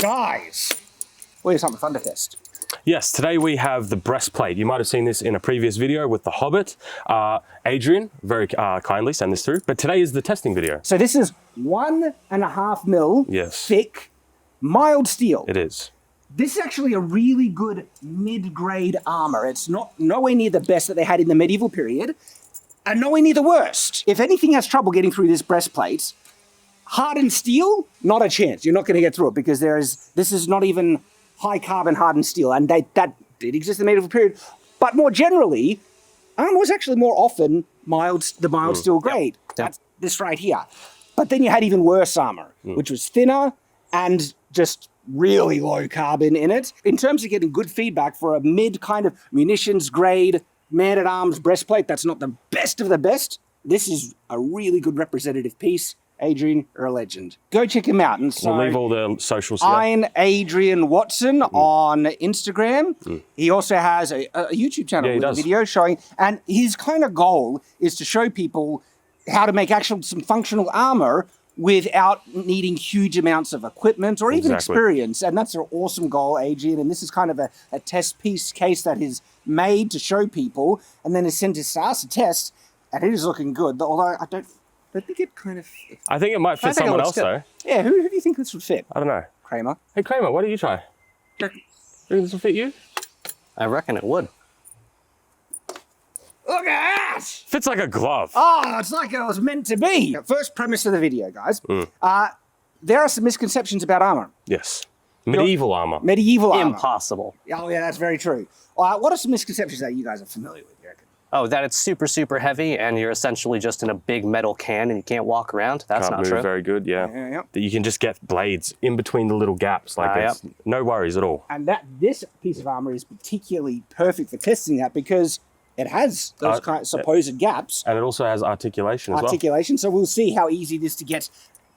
Guys, we have something fun to test. Yes, today we have the Breastplate. You might have seen this in a previous video with the Hobbit. Adrian very kindly sent this through, but today is the testing video. So this is 1.5 mil thick, mild steel. It is. This is actually a really good mid-grade armor. It's not nowhere near the best that they had in the medieval period, and nowhere near the worst. If anything has trouble getting through this breastplate, hardened steel, not a chance. You're not going to get through it because this is not even high carbon hardened steel, and that did exist in the medieval period. But more generally, armor was actually more often the mild steel grade. Yep. That's this right here. But then you had even worse armor, which was thinner and just really low carbon in it. In terms of getting good feedback for a mid kind of munitions grade man-at-arms breastplate, that's not the best of the best. This is a really good representative piece. Adrian, you're a legend. Go check him out. And so, we'll leave all the socials here. I'm Adrian Watson on Instagram. He also has a YouTube channel with a video showing, and his kind of goal is to show people how to make some functional armor without needing huge amounts of equipment or even experience. And that's an awesome goal, Adrian. And this is kind of a test case that is made to show people, and then is sent to us to test, and it is looking good. Although I think it kind of... I think it might fit someone else, though. Yeah, who do you think this would fit? I don't know. Kramer. Hey, Kramer, why don't you try? Do you think this will fit you? I reckon it would. Look at that! Fits like a glove. Oh, it's like it was meant to be. First premise of the video, guys. There are some misconceptions about armor. Yes. Medieval armor. Medieval armor. Impossible. Oh, yeah, that's very true. What are some misconceptions that you guys are familiar with, you reckon? Oh, that it's super, super heavy and you're essentially just in a big metal can and you can't walk around? That's not true. Very good, yeah. That you can just get blades in between the little gaps. Like no worries at all. And this piece of armor is particularly perfect for testing that because it has those kind of supposed gaps. And it also has articulation as well. So we'll see how easy it is to get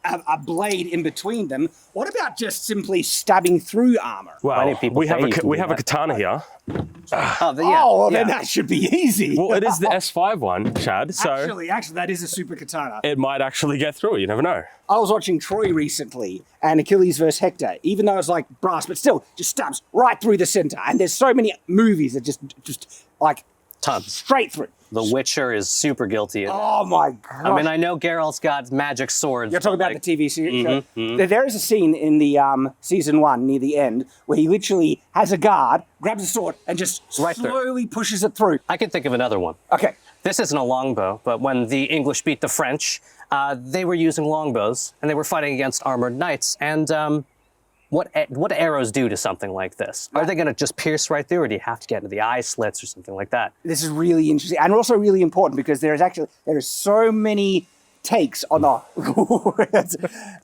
a blade in between them. What about just simply stabbing through armor? Well, we have a katana here. Then that should be easy. Well, it is the S5 one, Chad. So actually, that is a super katana. It might actually get through it. You never know. I was watching Troy recently, and Achilles versus Hector. Even though it's like brass, but still, just stabs right through the center. And there's so many movies that just like tons straight through. The Witcher is super guilty of Oh my god! I mean, I know Geralt's got magic swords. You're talking about the TV series. There is a scene in the season 1 near the end where he literally has a guard, grabs a sword, and just slowly pushes it through. I can think of another one. Okay. This isn't a longbow, but when the English beat the French, they were using longbows and they were fighting against armored knights. And what arrows do to something like this? Are they going to just pierce right through, or do you have to get into the eye slits or something like that? This is really interesting and also really important because there are so many takes on the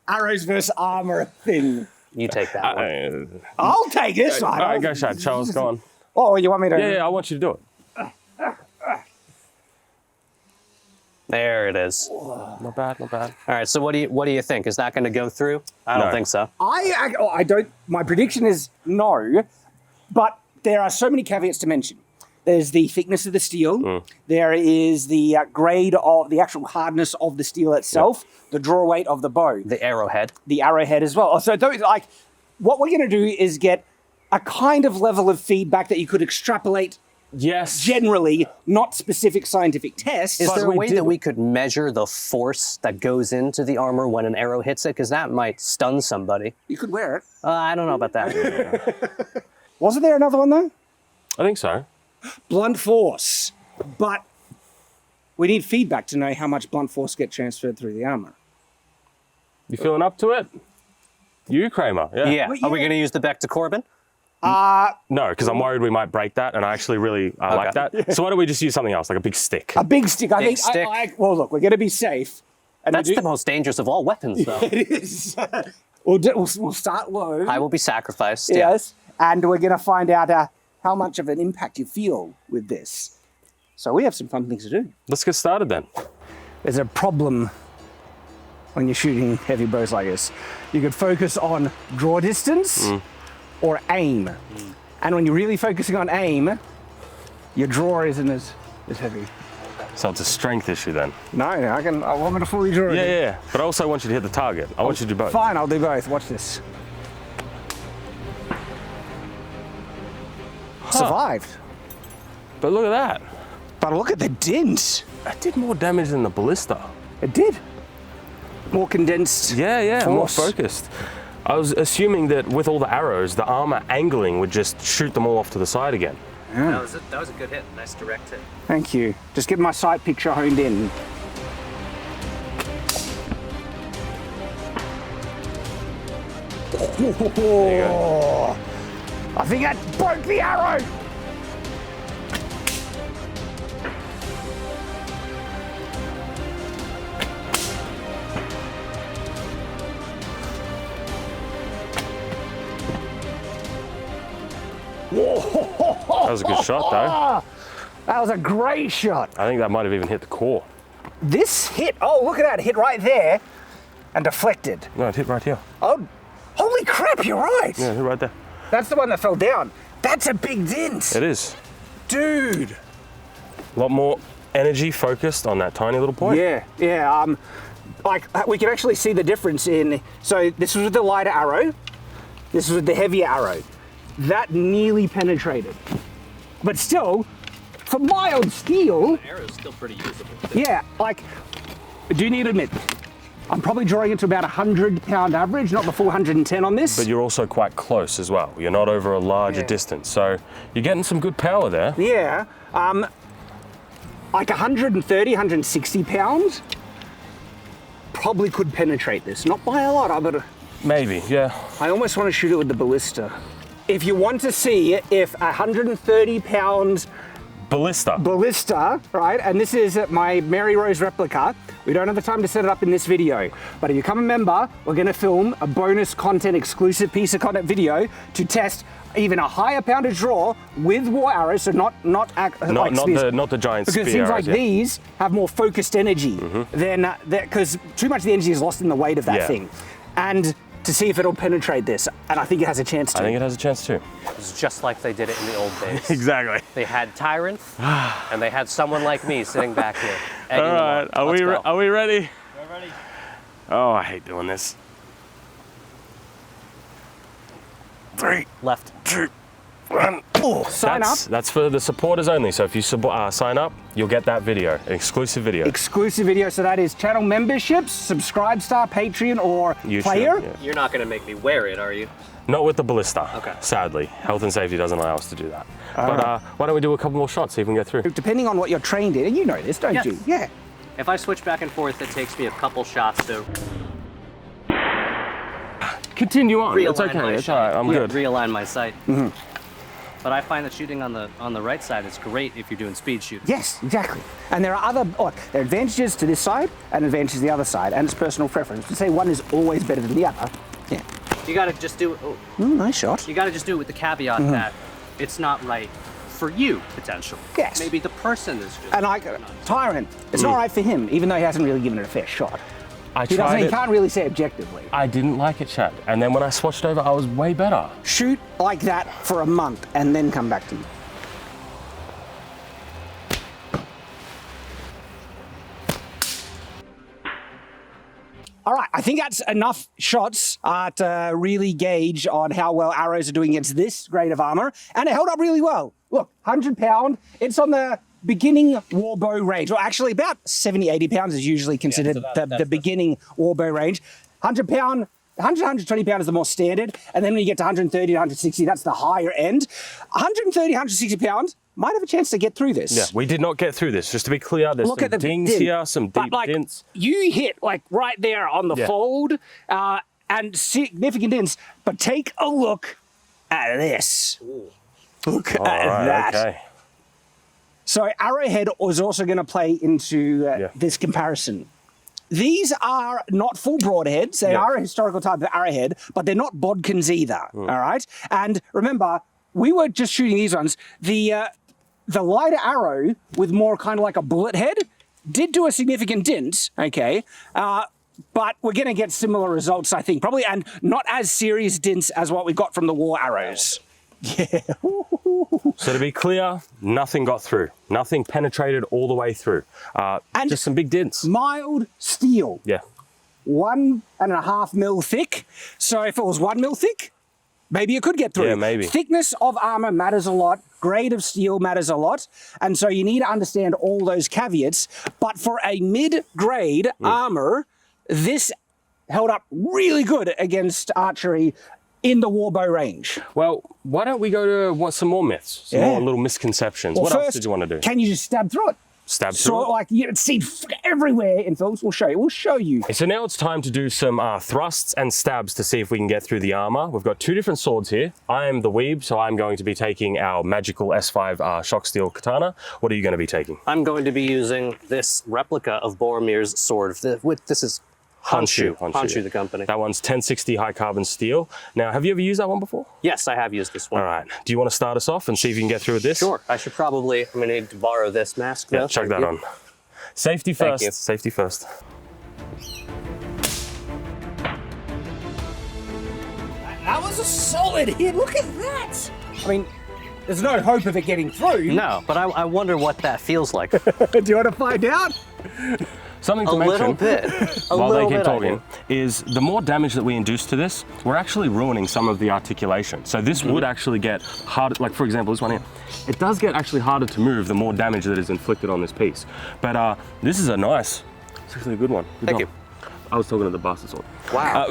arrows versus armor thing. You take that one. I'll take this one. All right, go, Chad. Charles, go on. Oh, you want me to? Yeah, I want you to do it. There it is. Not bad, not bad. All right, so what do you think? Is that going to go through? I don't think so. I don't. My prediction is no, but there are so many caveats to mention. There's the thickness of the steel. There is the grade of the actual hardness of the steel itself. The draw weight of the bow. The arrowhead. The arrowhead as well. So what we're going to do is get a kind of level of feedback that you could extrapolate. Yes. Generally, not specific scientific tests. Is there a way that we could measure the force that goes into the armor when an arrow hits it? Because that might stun somebody. You could wear it. I don't know about that. Wasn't there another one, though? I think so. Blunt force. But we need feedback to know how much blunt force gets transferred through the armor. You feeling up to it? You, Kramer? Yeah. Are we going to use the Beck to Corbin? No, because I'm worried we might break that, and I actually really like that. So why don't we just use something else, like a big stick? A big stick. I think. Well, look, we're going to be safe. And that's the most dangerous of all weapons, though. It is. We'll start low. I will be sacrificed. Yes, and we're going to find out how much of an impact you feel with this. So we have some fun things to do. Let's get started then. There's a problem when you're shooting heavy bows like this. You could focus on draw distance. Or aim. And when you're really focusing on aim, your draw isn't as heavy. So it's a strength issue then? No, I want me to fully draw it. Yeah. But I also want you to hit the target. I want you to do both. Fine, I'll do both. Watch this. survived. But look at that. But look at the dint. It did more damage than the ballista. It did. More condensed. Yeah, more force. focused. I was assuming that with all the arrows, the armor angling would just shoot them all off to the side again. That was a good hit. Nice direct hit. Thank you. Just get my sight picture honed in. There you go. I think that broke the arrow. That was a good shot, though. That was a great shot. I think that might have even hit the core. This hit, oh, look at that, hit right there and deflected. No, it hit right here. Oh, holy crap, you're right. Yeah, it hit right there. That's the one that fell down. That's a big dent. It is. Dude. A lot more energy focused on that tiny little point. Yeah. Like, we can actually see the difference in, so this was with the lighter arrow, this was with the heavier arrow. That nearly penetrated. But still, for mild steel. The arrow's still pretty usable. Yeah, like, I do need to admit, I'm probably drawing it to about 100-pound average, not the full 110 on this. But you're also quite close as well. You're not over a larger distance. So you're getting some good power there. Yeah, like 130, 160 pounds probably could penetrate this. Not by a lot, but Maybe, yeah. I almost want to shoot it with the ballista. If you want to see if 130 pounds ballista, right, and this is my Mary Rose replica, we don't have the time to set it up in this video, but if you become a member, we're going to film a bonus content, exclusive piece of content video to test even a higher poundage draw with war arrows, so not the giant spear because it seems like arrows, these have more focused energy than because too much of the energy is lost in the weight of that thing, and to see if it'll penetrate this, and I think it has a chance to. I think it has a chance too. It's just like they did it in the old days. Exactly. They had Tyrant, and they had someone like me sitting back here. All right, are we ready? We're ready. Oh, I hate doing this. 3, Left. 2, 1. Oh, sign up. That's for the supporters only. So if you sign up, you'll get that video, an exclusive video. Exclusive video, so that is channel memberships, Subscribe Star, Patreon, or YouTube, Player. yeah. You're not going to make me wear it, are you? Not with the ballista. Okay. Sadly, health and safety doesn't allow us to do that. But why don't we do a couple more shots, see if we can get through? Depending on what you're trained in, and you know this, don't Yes. you? Yeah. If I switch back and forth, it takes me a couple shots to Continue on. realign It's okay. my It's shot. all right. I'm good. Realign my sight. But I find that shooting on the right side is great if you're doing speed shooting. Yes, exactly. And there are there are advantages to this side and advantages to the other side, and it's personal preference. To say one is always better than the other. Yeah. You got to just do it. Nice shot. You got to just do it with the caveat that it's not right for you potentially. Yes. Maybe the person is just. And Tyrant, it's not right for him, even though he hasn't really given it a fair shot. He can't really say objectively. I didn't like it, Chad. And then when I swatched over, I was way better. Shoot like that for a month and then come back to me. All right, I think that's enough shots to really gauge on how well arrows are doing against this grade of armor, and it held up really well. Look, 100 pound, it's on the beginning war bow range, or actually about 70, 80 pounds is usually considered the beginning war bow range. 100 pound, 100, 120 pound is the more standard, and then when you get to 130 to 160, that's the higher end. 130, 160 pounds might have a chance to get through this. Yeah, we did not get through this. Just to be clear, there's some dings here, some deep dents. You hit like right there on the fold, and significant dents, but take a look at this. Ooh. Look at that. Okay. So Arrowhead was also going to play into this comparison. These are not full broadheads. They are a historical type of arrowhead, but they're not bodkins either, all right? And remember, we were just shooting these ones. The lighter arrow with more kind of like a bullet head did do a significant dent, okay? But we're going to get similar results, I think, probably, and not as serious dents as what we got from the war arrows. Yeah. So to be clear, nothing got through. Nothing penetrated all the way through. And just some big dents. Mild steel. Yeah. 1.5 mil thick. So if it was 1 mil thick, maybe it could get through. Yeah, maybe. Thickness of armor matters a lot. Grade of steel matters a lot. And so you need to understand all those caveats. But for a mid-grade armor, this held up really good against archery in the warbow range. Well, why don't we go to some more myths, some more little misconceptions. Well, what first, else did you want to do? Can you just stab through it? Stab So through it? like you see everywhere in films. We'll show you. We'll show you. So now it's time to do some thrusts and stabs to see if we can get through the armor. We've got 2 different swords here. I am the weeb, so I'm going to be taking our magical S5 shock steel katana. What are you going to be taking? I'm going to be using this replica of Boromir's sword. This is Honshu, the company. That one's 1060 high carbon steel. Now, have you ever used that one before? Yes, I have used this one. All right. Do you want to start us off and see if you can get through with this? Sure. I should probably, I'm going to need to borrow this mask though. Yeah, chuck Thank that you. on. Safety Thank first. you. Safety first. That was a solid hit. Look at that. I mean, there's no hope of it getting through. No, but I wonder what that feels like. Do you want to find out? Something to A mention little bit. while they keep I talking is the more damage that we induce to this, we're actually ruining some of the articulation. So this would actually get harder, like for example, this one here. It does get actually harder to move the more damage that is inflicted on this piece. But this is it's actually a good one. Good Thank job. I was talking to the bastard sword. Wow.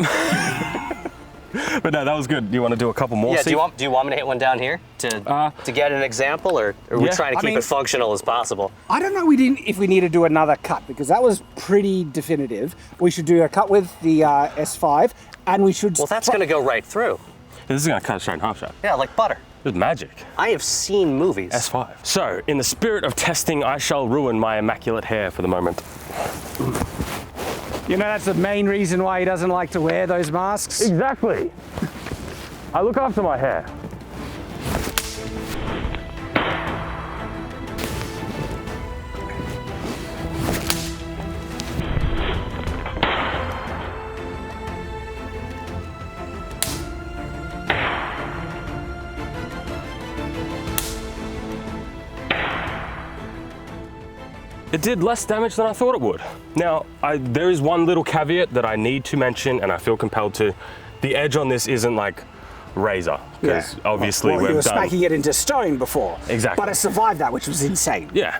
But no, that was good. Do you want to do a couple more? Yeah, do you want me to hit one down here to get an example, or are we Yeah. trying to I keep mean- it functional as possible? I don't know if we need to do another cut because that was pretty definitive. We should do a cut with the S5 and we should... Well, that's going to go right through. This is going to cut it straight in half shot. Yeah, like butter. It's magic. I have seen movies. S5. So, in the spirit of testing, I shall ruin my immaculate hair for the moment. You know, that's the main reason why he doesn't like to wear those masks. Exactly. I look after my hair. It did less damage than I thought it would. Now, there is one little caveat that I need to mention, and I feel compelled to. The edge on this isn't like razor, because obviously well, you were we've done. smacking it into stone before. Exactly. But it survived that, which was insane. Yeah.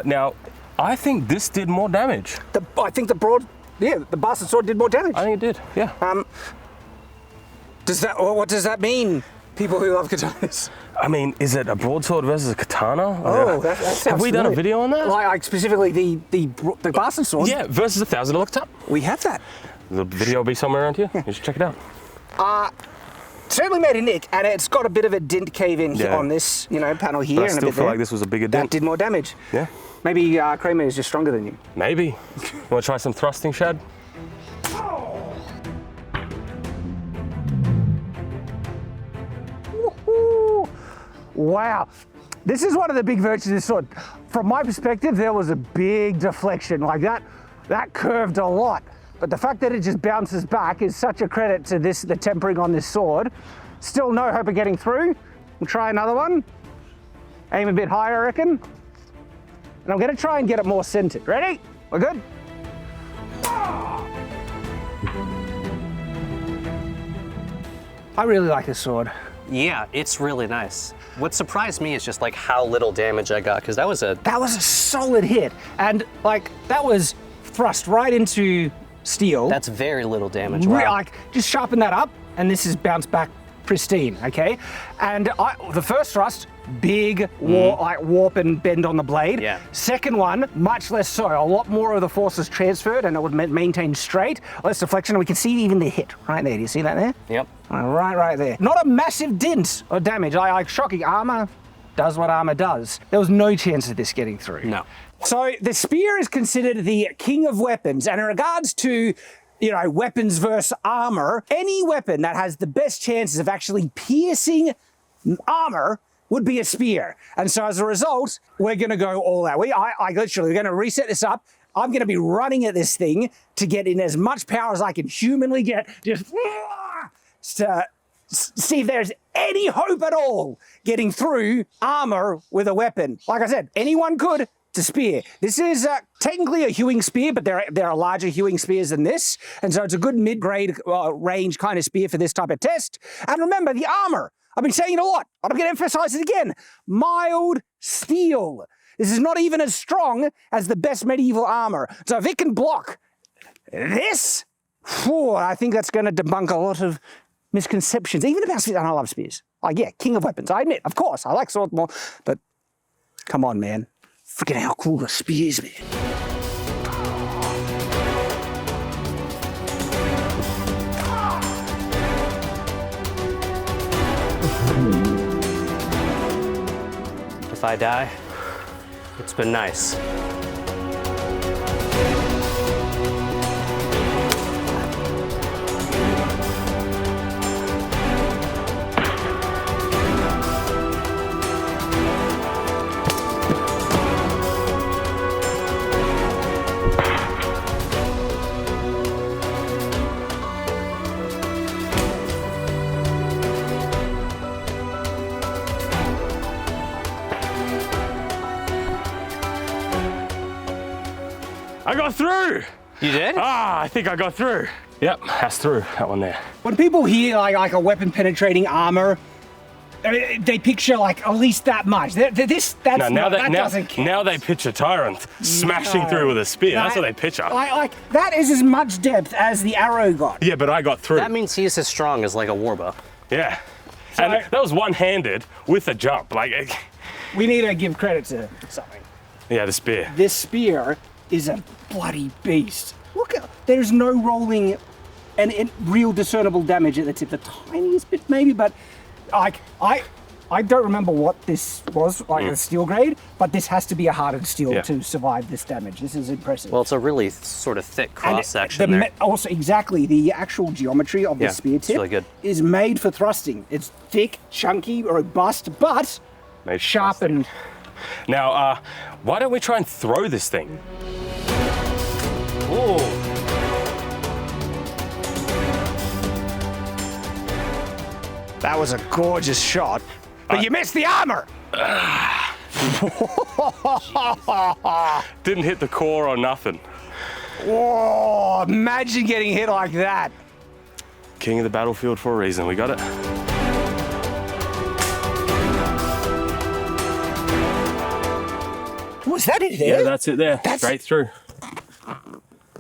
Now, I think this did more damage. I think the bastard sword did more damage. I think it did. Yeah. What does that mean? People who love katanas. I mean, is it a broadsword versus a katana? Oh, that sounds Have we done a familiar. video on that? Like specifically the bastard sword. Yeah, versus a $1,000 katana. We have that. The video will be somewhere around here. You should check it out. Certainly made a nick, and it's got a bit of a dent cave in Yeah. on this, panel here. But I and a still bit feel there. like this was a bigger That dent. did more damage. Yeah. Maybe Kramer is just stronger than you. Maybe. You want to try some thrusting, Shad? Woohoo! Wow. This is one of the big virtues of this sword. From my perspective, there was a big deflection. Like that curved a lot. But the fact that it just bounces back is such a credit to the tempering on this sword. Still no hope of getting through. We'll try another one. Aim a bit higher, I reckon. And I'm gonna try and get it more centered. Ready? We're good? I really like this sword. Yeah, it's really nice. What surprised me is just like how little damage I got, because that was a solid hit. And like, that was thrust right into steel. That's very little damage. Wow. Like, just sharpen that up, and this is bounced back pristine, okay? And the first thrust, big warp and bend on the blade. Yeah. Second one, much less so. A lot more of the force is transferred, and it would maintain straight. Less deflection, and we can see even the hit right there. Do you see that there? Yep. Right there. Not a massive dent of damage. Like shocking. Armor does what armor does. There was no chance of this getting through. No. So the spear is considered the king of weapons, and in regards to weapons versus armor, any weapon that has the best chances of actually piercing armor would be a spear. And so as a result, we're gonna go all out. I literally, we're gonna reset this up. I'm gonna be running at this thing to get in as much power as I can humanly get, just to see if there's any hope at all getting through armor with a weapon. Like I said, anyone could, It's a spear. This is technically a hewing spear, but there are larger hewing spears than this. And so it's a good mid-grade range kind of spear for this type of test. And remember, the armor. I've been saying it a lot. I'm going to emphasize it again. Mild steel. This is not even as strong as the best medieval armor. So if it can block this, I think that's going to debunk a lot of misconceptions, even about spears. And I love spears. Like, yeah, king of weapons. I admit, of course, I like swords more, but come on, man. Freaking how cool the spear is, man. If I die, it's been nice. I got through! You did? I think I got through. Yep, that's through, that one there. When people hear like a weapon penetrating armor, they picture like at least that much. That doesn't count. Now they picture Tyrant smashing through with a spear. That's what they picture. Like that is as much depth as the arrow got. Yeah, but I got through. That means he's as strong as like a warbow. Yeah. And that was one-handed with a jump. Like, we need to give credit to something. yeah, the spear. This spear is a bloody beast. Look at, there's no rolling and real discernible damage at the tip. The tiniest bit maybe, but like I don't remember what this was, like a steel grade, but this has to be a hardened steel to survive this damage. This is impressive. Well, it's a really sort of thick cross section there. Also, exactly, the actual geometry of the spear tip really good. is made for thrusting. It's thick, chunky, robust, but sharpened. Now, why don't we try and throw this thing? Ooh. That was a gorgeous shot, but you missed the armor. Didn't hit the core or nothing. Whoa, imagine getting hit like that. King of the battlefield for a reason. We got it. Was that it there? Yeah, that's it there. Straight through.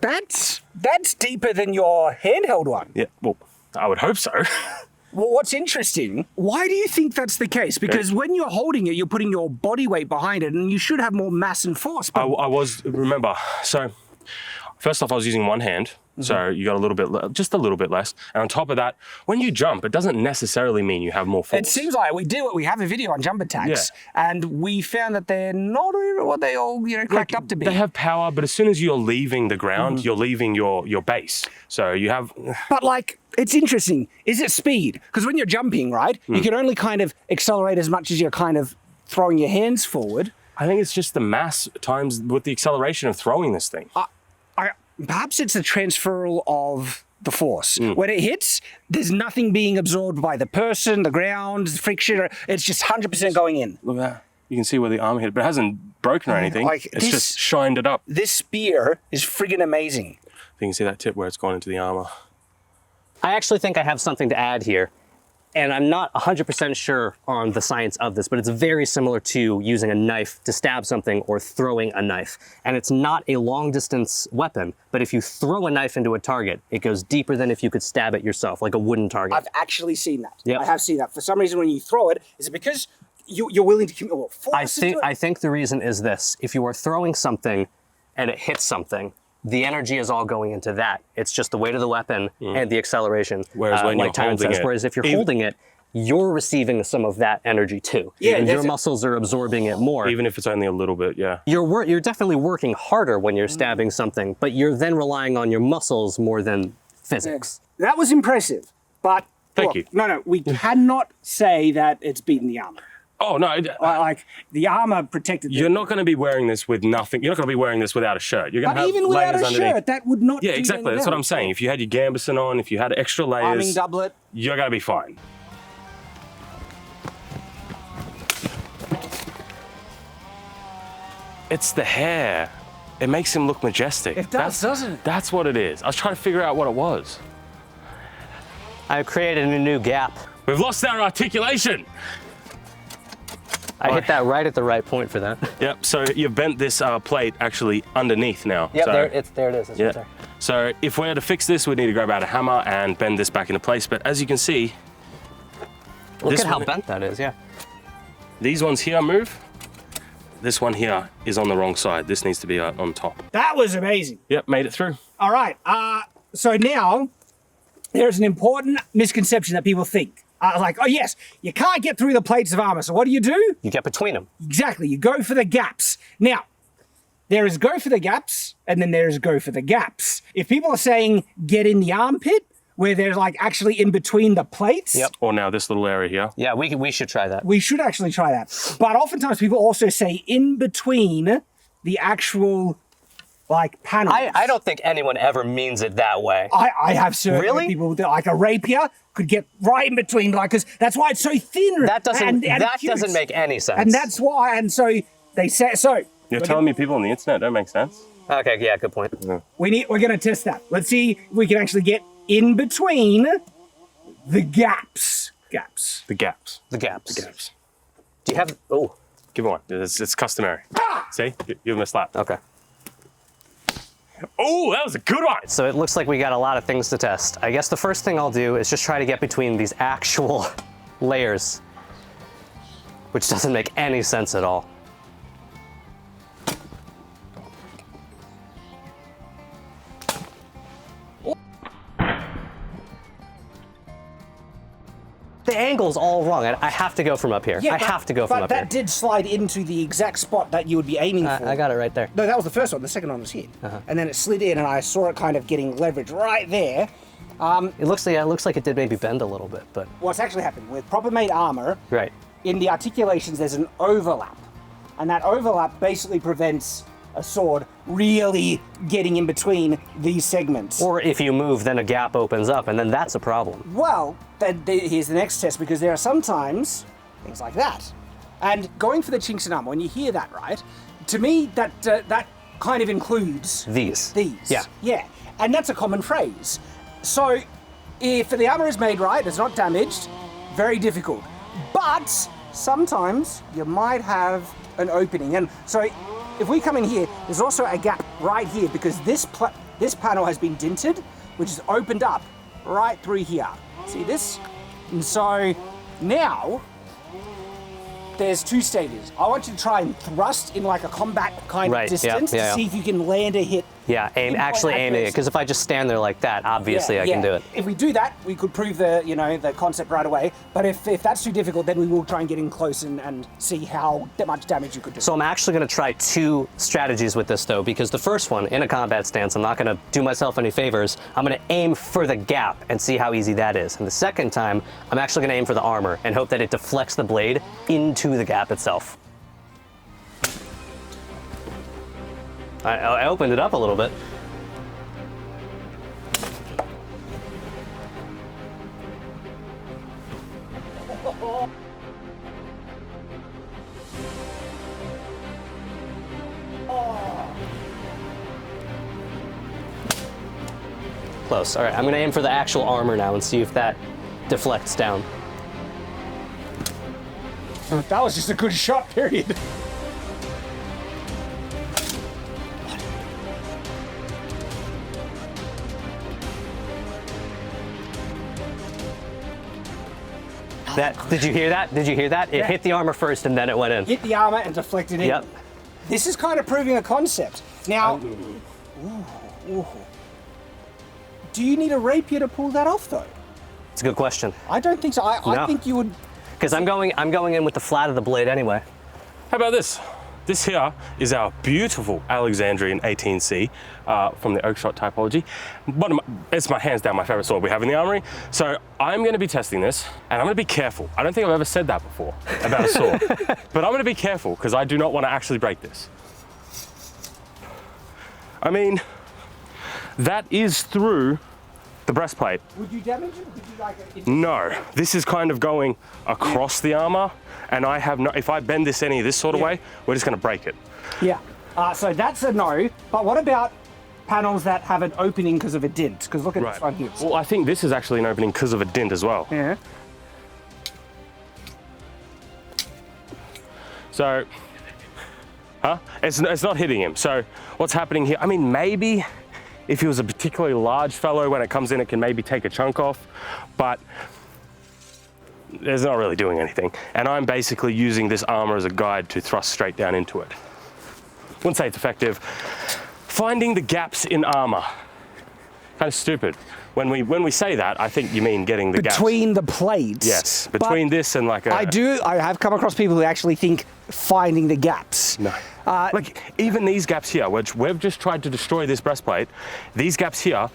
That's deeper than your handheld one. Yeah, well, I would hope so. Well, what's interesting, why do you think that's the case? Because when you're holding it, you're putting your body weight behind it, and you should have more mass and force. But remember, so first off, I was using one hand, so you got a little bit, just a little bit less. And on top of that, when you jump, it doesn't necessarily mean you have more force. It seems like we have a video on jump attacks, and we found that they're not what they all cracked up to be. They have power, but as soon as you're leaving the ground, you're leaving your base. So you have. But like, it's interesting. Is it speed? Because when you're jumping, right, you can only kind of accelerate as much as you're kind of throwing your hands forward. I think it's just the mass times with the acceleration of throwing this thing. Perhaps it's the transferal of the force. When it hits, there's nothing being absorbed by the person, the ground, friction. It's just 100% going in. Look at that. You can see where the arm hit, but it hasn't broken or anything. It's just shined it up. This spear is friggin' amazing. You can see that tip where it's gone into the armor. I actually think I have something to add here. And I'm not 100% sure on the science of this, but it's very similar to using a knife to stab something or throwing a knife. And it's not a long distance weapon, but if you throw a knife into a target, it goes deeper than if you could stab it yourself, like a wooden target. I've actually seen that. Yep. I have seen that. For some reason, when you throw it, is it because you're willing to commit force? I think the reason is this. If you are throwing something and it hits something, the energy is all going into that. It's just the weight of the weapon and the acceleration. Whereas when you're holding it. Whereas if you're holding it, you're receiving some of that energy too. Yeah, and your muscles are absorbing it more. Even if it's only a little bit, yeah. You're definitely working harder when you're stabbing something, but you're then relying on your muscles more than physics. Yeah. That was impressive, but Thank you. No, we cannot say that it's beaten the armor. Oh, no. Like, the armor protected You're not going to be wearing this with nothing. You're not going to be wearing this without a shirt. You're going to have even without a underneath. shirt, that would not. Yeah, exactly. That's what I'm saying. If you had your gambesson on, if you had extra layers, arming doublet, you're going to be fine. It's the hair. It makes him look majestic. It does, doesn't it? That's what it is. I was trying to figure out what it was. I've created a new gap. We've lost our articulation. I hit that right at the right point for that. Yep, so you've bent this plate actually underneath now. Yep, so, there it is. It's yeah. right there. So if we're to fix this, we need to grab out a hammer and bend this back into place. But as you can see, Look at how bent that is, yeah. These ones here move. This one here is on the wrong side. This needs to be on top. That was amazing. Yep, made it through. All right. So now there's an important misconception that people think. Like, oh yes, you can't get through the plates of armor. So what do? You get between them. Exactly. You go for the gaps. Now, there is go for the gaps, and then there is go for the gaps. If people are saying get in the armpit, where they're like actually in between the plates. Yep. Or now this little area here. Yeah, we should try that. We should actually try that. But oftentimes people also say in between the actual like panels. I don't think anyone ever means it that way. I have certain people that like a rapier could get right in between, like, because that's why it's so thin. That doesn't and cute. doesn't make any sense. And that's why, and so they say so. You're telling me people on the internet don't make sense? Okay, yeah, good point. Yeah. We're gonna test that. Let's see if we can actually get in between the gaps. The gaps. The gaps. Do you have? Oh, Give me one. It's customary. See? Give him a slap. okay. Oh, that was a good one. So it looks like we got a lot of things to test. I guess the first thing I'll do is just try to get between these actual layers, which doesn't make any sense at all. The angle's all wrong. I have to go from up here. I have to go from up here. But that did slide into the exact spot that you would be aiming for. I got it right there. No, that was the first one. The second one was here. And then it slid in, and I saw it kind of getting leverage right there. It looks like it did maybe bend a little bit, but What's actually happened with proper made armor, right. in the articulations, there's an overlap. And that overlap basically prevents a sword really getting in between these segments. Or if you move, then a gap opens up, and then that's a problem. Well, here's the next test, because there are sometimes things like that. And going for the chinks in armor, when you hear that, right, to me, that kind of includes These. these. Yeah. And that's a common phrase. So if the armor is made right, it's not damaged, very difficult. But sometimes you might have an opening. And so if we come in here, there's also a gap right here, because this panel has been dinted, which is opened up right through here. See this? And so now there's two stages. I want you to try and thrust in like a combat kind of distance to see if you can land a hit. Yeah, actually aiming it, because if I just stand there like that, obviously I can do it. If we do that, we could prove the concept right away. But if that's too difficult, then we will try and get in close and see how much damage you could do. So I'm actually going to try two strategies with this, though, because the first one, in a combat stance, I'm not going to do myself any favors. I'm going to aim for the gap and see how easy that is. And the second time, I'm actually going to aim for the armor and hope that it deflects the blade into the gap itself. I opened it up a little bit. Close. All right, I'm going to aim for the actual armor now and see if that deflects down. That was just a good shot, period. Did you hear that? Did you hear that? It hit the armor first and then it went in. Hit the armor and deflected in. Yep. This is kind of proving a concept. Now, do you need a rapier to pull that off, though? It's a good question. I don't think so. I think you would. Because I'm going in with the flat of the blade anyway. How about this? This here is our beautiful Alexandrian 18C from the Oakshot typology. It's my hands down my favorite sword we have in the armory. So I'm going to be testing this, and I'm going to be careful. I don't think I've ever said that before about a sword, but I'm going to be careful because I do not want to actually break this. I mean, that is through the breastplate. Would you damage it? Would you like it? No, this is kind of going across the armor, and I have no. If I bend this any this sort of way, we're just going to break it. Yeah. So that's a no. But what about panels that have an opening because of a dint? Because look at this one here. Well, I think this is actually an opening because of a dint as well. Yeah. So, it's not hitting him. So what's happening here? I mean, maybe if he was a particularly large fellow, when it comes in, it can maybe take a chunk off, but it's not really doing anything. And I'm basically using this armor as a guide to thrust straight down into it. Wouldn't say it's effective. Finding the gaps in armor. Kind of stupid. When we say that, I think you mean getting the gaps. Between the plates. Yes, between this and like a... I have come across people who actually think finding the gaps. No. Like, even these gaps here, which we've just tried to destroy this breastplate, these gaps here,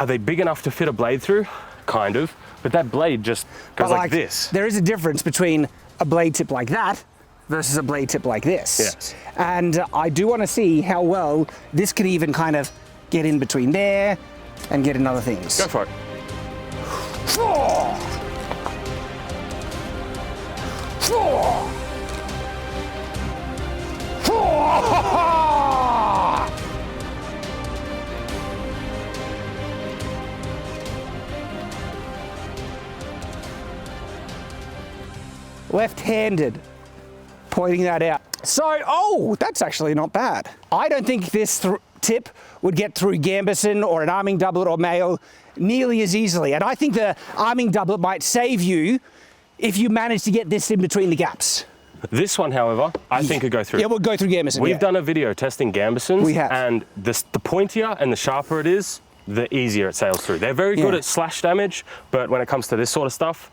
are they big enough to fit a blade through? Kind of. But that blade just goes like this. There is a difference between a blade tip like that versus a blade tip like this. Yes. And I do want to see how well this can even kind of get in between there and get in other things. Go for it. Left-handed, pointing that out. So, oh, that's actually not bad. I don't think this tip would get through Gambison or an arming doublet or mail nearly as easily. And I think the arming doublet might save you if you manage to get this in between the gaps. This one, however, I think could go through. Yeah, we'll go through Gambison. We've done a video testing Gambisons. We have. And the pointier and the sharper it is, the easier it sails through. They're very good at slash damage, but when it comes to this sort of stuff,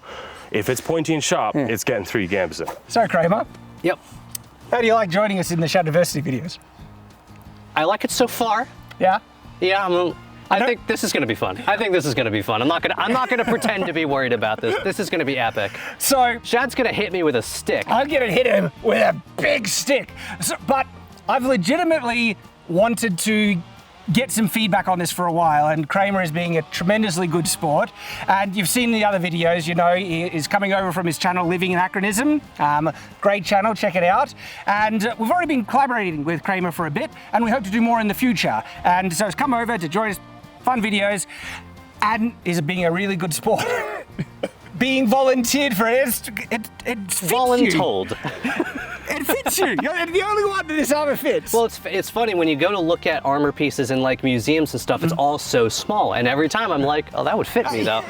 if it's pointy and sharp, it's getting through your Gambison. So, Kramer. Yep. How do you like joining us in the Shadowversity videos? I like it so far. Yeah? Yeah, I think this is going to be fun. I think this is going to be fun. I'm not going to pretend to be worried about this. This is going to be epic. So, Shad's going to hit me with a stick. I'm going to hit him with a big stick. So, but I've legitimately wanted to get some feedback on this for a while, and Kramer is being a tremendously good sport. And you've seen the other videos, you know, he is coming over from his channel, LivingAnachronism. Great channel, check it out. And we've already been collaborating with Kramer for a bit, and we hope to do more in the future. And so he's come over to join us, fun videos, and is being a really good sport. Being volunteered for it fits Voluntold. It fits you. You're the only one that this armor fits. Well, it's funny when you go to look at armor pieces in like museums and stuff, it's all so small. And every time I'm like, oh, that would fit me though.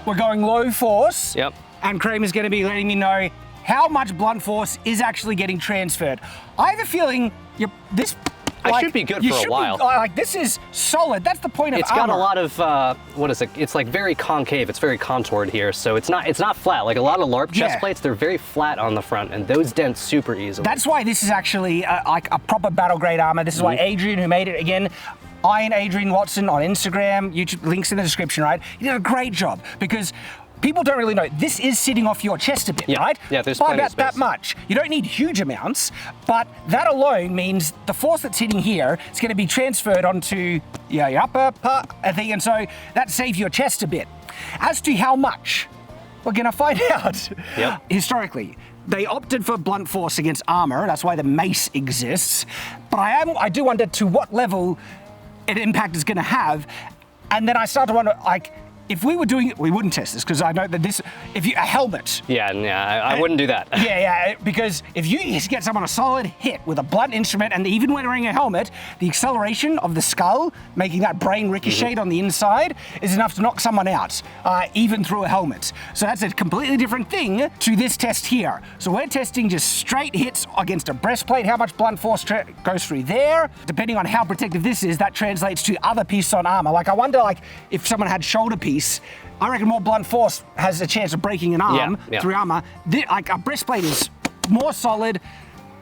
We're going low force. Yep. And Kramer's going to be letting me know how much blunt force is actually getting transferred. I have a feeling I should be good for a while. This is solid. That's the point of It's armor. got a lot of, what is it? It's like very concave. It's very contoured here. So it's not flat. Like a lot of LARP chest plates, they're very flat on the front and those dent super easily. That's why this is actually like a proper battle grade armor. This is why Adrian, who made it again, Iron Adrian Watson on Instagram, YouTube, links in the description, right? He did a great job because people don't really know. This is sitting off your chest a bit, right? Yeah, there's by plenty of about that space. much. You don't need huge amounts, but that alone means the force that's hitting here is going to be transferred onto your upper part, I think, and so that saves your chest a bit. As to how much, we're going to find out. Yep. Historically, they opted for blunt force against armor. That's why the mace exists. But I do wonder to what level an impact is going to have, and then I start to wonder, like, if we were doing it, we wouldn't test this because I know that a helmet. Yeah, I wouldn't do that. Yeah, because if you get someone a solid hit with a blunt instrument and even when wearing a helmet, the acceleration of the skull, making that brain ricochet on the inside, is enough to knock someone out, even through a helmet. So that's a completely different thing to this test here. So we're testing just straight hits against a breastplate, how much blunt force goes through there. Depending on how protective this is, that translates to other pieces on armor. Like I wonder, like, if someone had shoulder piece, I reckon more blunt force has a chance of breaking an arm through armor. Like a breastplate is more solid,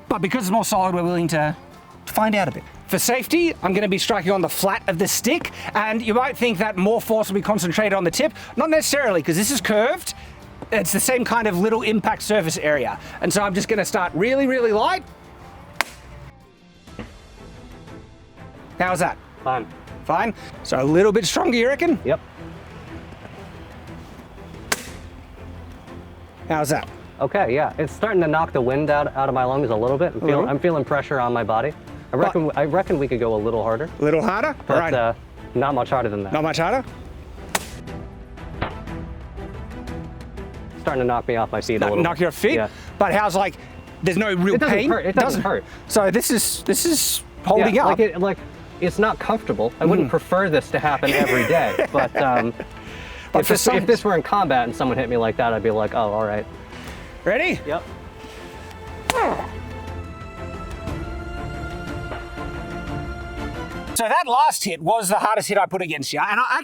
but because it's more solid, we're willing to find out a bit. For safety, I'm going to be striking on the flat of the stick, and you might think that more force will be concentrated on the tip. Not necessarily, because this is curved. It's the same kind of little impact surface area. And so I'm just going to start really, really light. How's that? Fine. Fine? So a little bit stronger, you reckon? Yep. How's that? Okay, yeah. It's starting to knock the wind out of my lungs a little bit. I'm feeling pressure on my body. I reckon we could go a little harder. A little harder? But All right. not much harder than that. Not much harder? Starting to knock me off my feet a little. Knock your feet? Yeah. But how's like, there's no real It doesn't pain? hurt. It doesn't hurt. So this is holding Yeah, up. it's not comfortable. I wouldn't prefer this to happen every day, but if this were in combat and someone hit me like that, I'd be like, oh, all right. Ready? Yep. So that last hit was the hardest hit I put against you. And I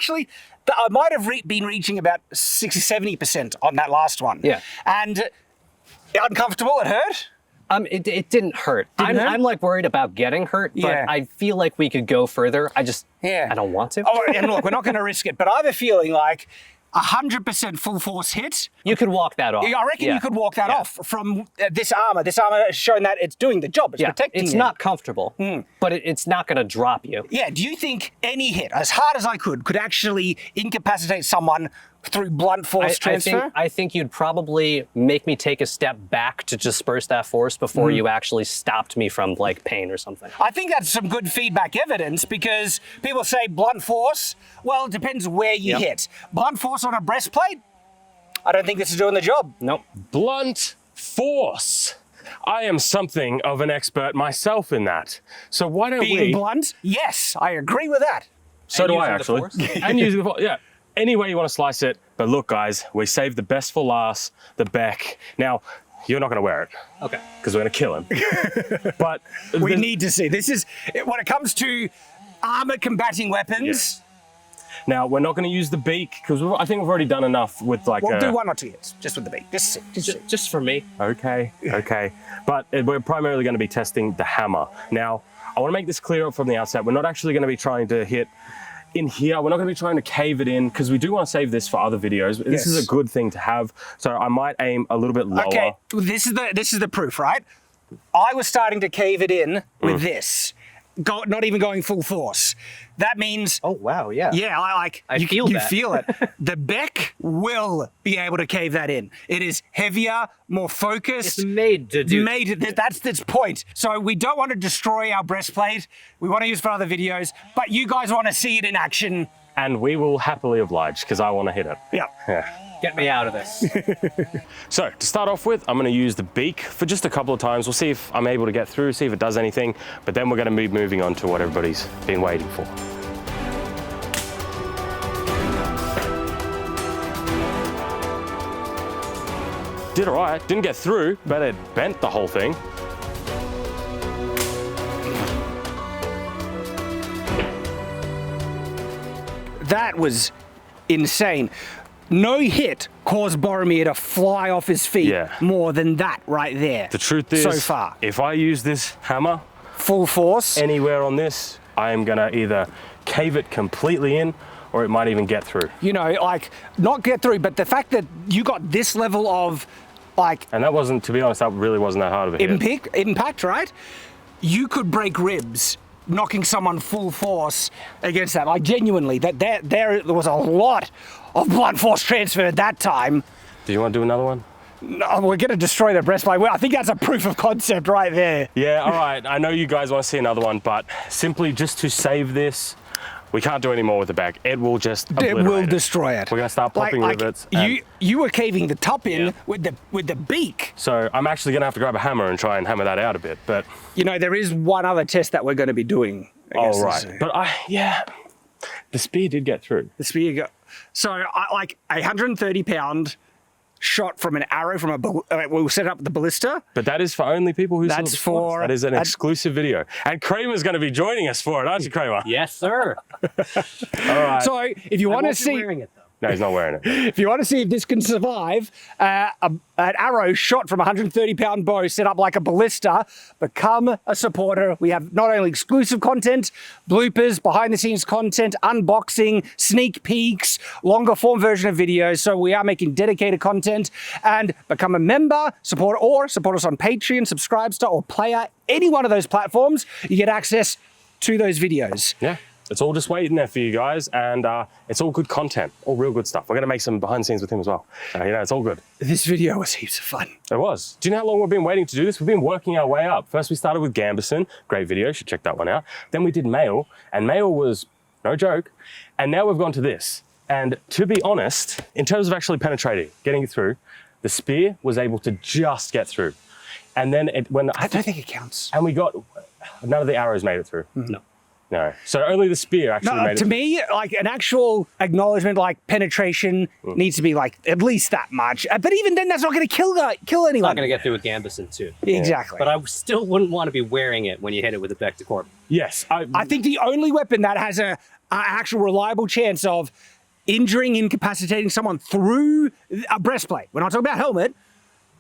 might have been reaching about 60, 70% on that last one. Yeah. And uncomfortable, it hurt? It didn't hurt. Didn't hurt? I'm like worried about getting hurt, but Yeah. I feel like we could go further. I don't want to. Oh, and look, we're not going to risk it, but I have a feeling like 100% full force hit. You could walk that off. I reckon Yeah. you could walk that off from this armor. This armor has shown that it's doing the job. It's protecting it's you. not comfortable, but it's not going to drop you. Yeah, do you think any hit, as hard as I could actually incapacitate someone through blunt force transfer? I think you'd probably make me take a step back to disperse that force before you actually stopped me from like pain or something. I think that's some good feedback evidence because people say blunt force. Well, it depends where you hit. Blunt force on a breastplate? I don't think this is doing the job. Nope. Blunt force. I am something of an expert myself in that. So why don't Being blunt? Yes, I agree with that. So And do I, using the actually. force? And using the force, yeah. Any way you want to slice it. But look, guys, we saved the best for last, the Beck. Now, you're not going to wear it. Okay. Because we're going to kill him. But We need to see. This is, when it comes to armor combating weapons, Now, we're not going to use the beak because I think we've already done enough with like we'll do 1 or 2 hits, just with the beak. Just see. Just for me. Okay. But we're primarily going to be testing the hammer. Now, I want to make this clear from the outset. We're not actually going to be trying to hit in here. We're not going to be trying to cave it in because we do want to save this for other videos. This is a good thing to have. So I might aim a little bit lower. Okay, this is the proof, right? I was starting to cave it in with this, not even going full force. That means, Oh wow, yeah. yeah, I feel you that. feel it. The Beck will be able to cave that in. It is heavier, more focused. It's made to do. That's its point. So we don't want to destroy our breastplate. We want to use it for other videos, but you guys want to see it in action. And we will happily oblige because I want to hit it. Yeah. Get me out of this. So to start off with, I'm going to use the beak for just a couple of times. We'll see if I'm able to get through, see if it does anything, but then we're going to be moving on to what everybody's been waiting for. Did all right, didn't get through, but it bent the whole thing. That was insane. No hit caused Boromir to fly off his feet more than that right there. The truth is, so far, if I use this hammer full force, anywhere on this, I am gonna either cave it completely in or it might even get through. you know, like not get through, but the fact that you got this level of like And that wasn't, to be honest, that really wasn't that hard of a hit. impact, right? You could break ribs knocking someone full force against that. Like genuinely, that there was a lot of blunt force transfer at that time. Do you want to do another one? No, we're going to destroy the breastplate. Well, I think that's a proof of concept right there. Yeah, all right. I know you guys want to see another one, but simply just to save this, we can't do any more with the back. It will just obliterate It will it. destroy it. We're going to start popping rivets. You were caving the top in with the beak. So I'm actually going to have to grab a hammer and try and hammer that out a bit, but... You know, there is one other test that we're going to be doing. Oh, right. But the spear did get through. The spear got... So, like, a 130-pound shot from an arrow from we'll set up the ballista. But that is for only people who That's saw the for... That is an exclusive video. And Kramer's going to be joining us for it, aren't you, Kramer? Yes, sir. All right. So, if you want to see... wearing it though. No, he's not wearing it. If you want to see if this can survive, an arrow shot from a 130-pound bow set up like a ballista, become a supporter. We have not only exclusive content, bloopers, behind-the-scenes content, unboxing, sneak peeks, longer form version of videos. So we are making dedicated content. And become a member, support us on Patreon, Subscribestar, or Player. Any one of those platforms, you get access to those videos. Yeah. It's all just waiting there for you guys, and it's all good content, all real good stuff. We're gonna make some behind the scenes with him as well. It's all good. This video was heaps of fun. It was. Do you know how long we've been waiting to do this? We've been working our way up. First we started with Gambison, great video, you should check that one out. Then we did Male, and Male was no joke. And now we've gone to this. And to be honest, in terms of actually penetrating, getting it through, the spear was able to just get through. And then I don't think it counts. And we got, none of the arrows made it through. No. No. So only the spear actually made it. To me, like an actual acknowledgement, like penetration needs to be like at least that much. But even then, that's not going to kill anyone. It's not going to get through with Gambison too. Exactly. But I still wouldn't want to be wearing it when you hit it with a Bec de Corp. Yes. I think the only weapon that has a actual reliable chance of injuring, incapacitating someone through a breastplate. We're not talking about helmet.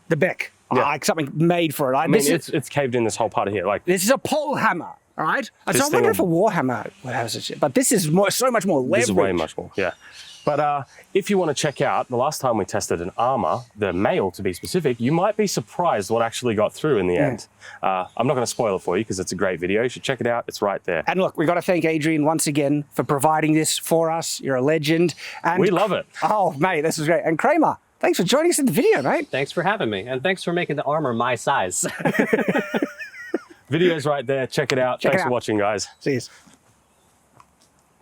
The Bec, like something made for it. I mean, it's caved in this whole part of here. Like this is a pole hammer. All right. So I wonder if a Warhammer would have such shit. But this is so much more leverage. This is way much more, yeah. But if you want to check out, the last time we tested an armor, the Male to be specific, you might be surprised what actually got through in the end. I'm not going to spoil it for you because it's a great video. You should check it out. It's right there. And look, we got to thank Adrian once again for providing this for us. You're a legend. And we love it. Oh, mate, this was great. And Kramer, thanks for joining us in the video, mate. Thanks for having me. And thanks for making the armor my size. Video's right there. Check it out. Thanks for watching, guys. See you.